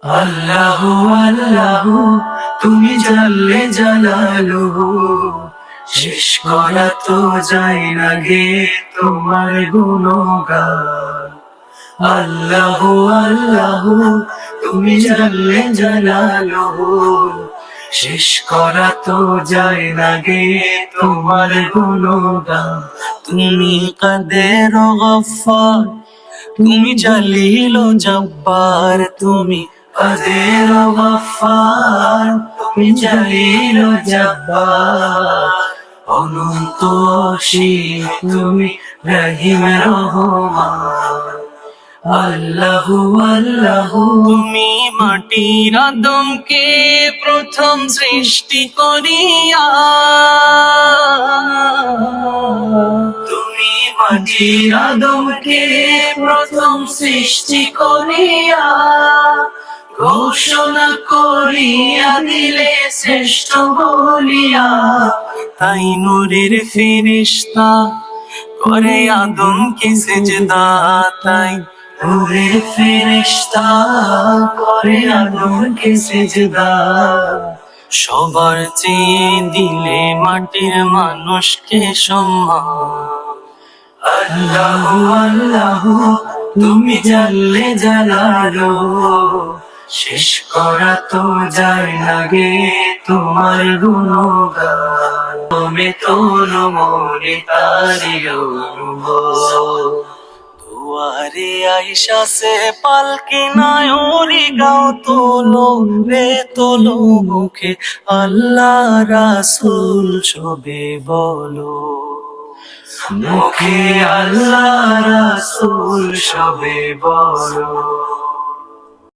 আল্লাহু আল্লাহু তুমি জানলে জালালুহু, শেষ করা তো যায় না গে তোমার গুণগান। আল্লাহু আল্লাহু তুমি জানলে জালালুহু, শেষ করা তো যায় না গে তোমার গুণগান। তুমি কাদের গফফার, তুমি জালিল জব্বার, তুমি কাদের গফফার, তুমি জালিল জব্বার। অনন্ত অসীম তুমি রহিম রহমান। আল্লাহু আল্লাহু তুমি মাটির আদমকে প্রথম সৃষ্টি করিয়া, তুমি মাটির আদমকে প্রথম সৃষ্টি করিয়া ঘোষণা করিয়া দিলে শ্রেষ্ঠ বলিয়া। তাই নূরের ফেরেশতা করে আদমকে সিজদা, তাই নূরের ফেরেশতা করে আদমকে সিজদা। সবার চেয়ে দিলে মাটির মানুষকে সম্মান। আল্লাহু আল্লাহু তুমি জানলে জালালুহু, শেষ করা তো যায় না গে তোমার গুণগান। তুমি তোর মনে তারি অনুভব, দুয়ারে আইসা সে পালকি নায়রি গাও তোলো রে তোলো, মুখে আল্লাহ রাসূল সবে বলো, মুখে আল্লাহ রাসূল সবে বলো।